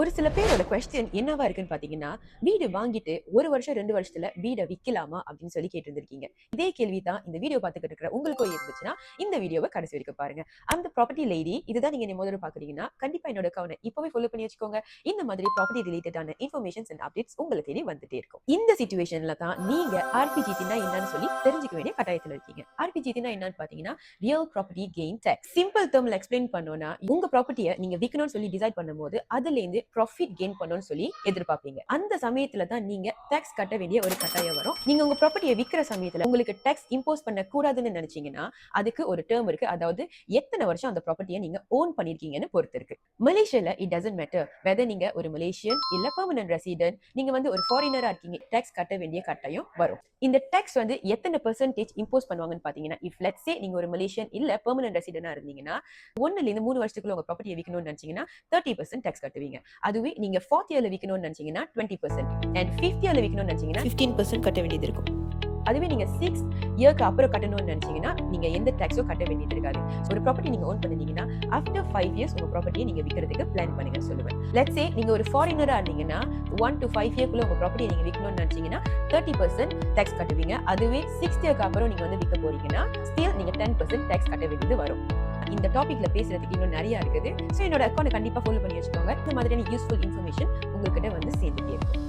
ஒரு சில பேரோட கொஸ்டின் என்னவா இருக்குன்னு பாத்தீங்கன்னா, வீடு வாங்கிட்டு 1 வருஷம் 2 வருஷத்துல வீட விக்கலாமா அப்படின்னு சொல்லி கேட்டிருந்திருக்கீங்க. இதே கேள்வி தான் இந்த வீடியோ பார்த்துக்கிட்டு இருக்கிற உங்களுக்கும் இருந்துச்சுன்னா, இந்த வீடியோவை கடைசி வரைக்கும் பாருங்க. அந்த ப்ராப்பர்ட்டி லேடி இதுதான் நீங்க முதல்ல பாக்குறீங்கன்னா, கண்டிப்பா என்னோட அக்கவுண்ட் இப்பவே ஃபாலோ பண்ணி வச்சுக்கோங்க. இந்த மாதிரி ப்ராப்பர்ட்டி ரிலேட்டடான இன்ஃபர்மேஷன்ஸ் அண்ட் அப்டேட்ஸ் உங்களுக்கு தேடி வந்துட்டே இருக்கும். இந்த சிச்சுவேஷன்ல தான் நீங்க ஆர்பிஜிடினா என்னன்னு சொல்லி தெரிஞ்சுக்க வேண்டிய கட்டாயத்துல இருக்கீங்க. ஆர்பிஜிடினா என்னன்னு பாத்தீங்கன்னா, real property gain tax. Simple டேர்ம்ல எக்ஸ்பிளைன் பண்ணோம்னா, உங்க ப்ராப்பர்ட்டியை நீங்க விக்கணும்னு சொல்லி டிசைட் பண்ணும்போது அதுல இருந்து ப்ராஃபிட் கெயின் பண்ணணும்னு சொல்லி எதிர்பார்ப்பீங்க. அந்த சமயத்துல தான் நீங்க டாக்ஸ் கட்ட வேண்டிய ஒரு கட்டாயம் வரும். நீங்க உங்க ப்ராப்பர்ட்டியை விக்கிற சமயத்துல உங்களுக்கு டாக்ஸ் இம்போஸ் பண்ண கூடாதுன்னு நினைச்சீங்கன்னா, அதுக்கு ஒரு டேர்ம் இருக்கு. அதாவது எத்தனை வருஷம் அந்த ப்ராப்பர்ட்டியை நீங்க ஓன் பண்ணிருக்கீங்கன்னு பொறுத்து இருக்கு. மலேசியால இட் டசன்ட் மேட்டர் வெதர் நீங்க ஒரு மலேசியன் இல்ல பெர்மனன்ட் ரெசிடென்ட், நீங்க ஒரு ஃபாரினரா இருக்கீங்க, டாக்ஸ் கட்ட வேண்டிய கட்டாயம் வரும். இந்த டாக்ஸ் எத்தனை பெர்சன்டேஜ் இம்போஸ் பண்ணுவாங்கன்னு பாத்தீங்கன்னா, இஃப் லெட்ஸ் சே நீங்க ஒரு மலேசியன் இல்ல பெர்மனன்ட் ரெசிடென்டா இருந்தீங்கன்னா, 1ல இருந்து 3 வருஷத்துக்குள்ள உங்க ப்ராப்பர்ட்டியை விக்கணும்னு நினைச்சீங்கன்னா 30% டாக்ஸ் கட்டுவீங்க. அதுவே நீங்க 4th இயர்ல விக்கணும்னு நினைச்சீங்கன்னா 20% அண்ட் 5th இயர்ல விக்கணும்னு நினைச்சீங்கன்னா 15% கட்ட வேண்டியது இருக்கும். அதுவே நீங்க 6th இயர்க்கு அப்புறம் கட்டணும்னு நினைச்சீங்கன்னா நீங்க எந்த டாக்ஸும் கட்ட வேண்டியது இருக்காது. ஒரு ப்ராப்பர்ட்டி நீங்க ஓன் பண்ணீங்கன்னா ஆஃப்டர் 5 இயர்ஸ் உங்க ப்ராப்பர்ட்டியை நீங்க விக்கிறதுக்கு பிளான் பண்ணுங்கன்னு சொல்லுவேன். லெட்ஸ் சே நீங்க ஒரு ஃபாரினரா இருந்தீங்கன்னா 1 to 5 இயர்க்குள்ள உங்க ப்ராப்பர்ட்டியை நீங்க விக்கணும்னு நினைச்சீங்கன்னா 30% டாக்ஸ் கட்டுவீங்க. அதுவே 6th இயர்க்கு அப்புறம் நீங்க விற்க போறீங்கன்னா ஸ்டில் நீங்க 10% டாக்ஸ் கட்ட வேண்டியது வரும். இந்த டாபிக்ல பேசுறதுக்கு இன்னும் நிறைய இருக்குது. ஸோ என்னோட அக்கௌண்ட் கண்டிப்பா ஃபாலோ பண்ணி வச்சுக்கோங்க. இந்த மாதிரியான யூஸ்ஃபுல் இன்ஃபர்மேஷன் உங்ககிட்ட சேர்ந்துட்டே இருக்கும்.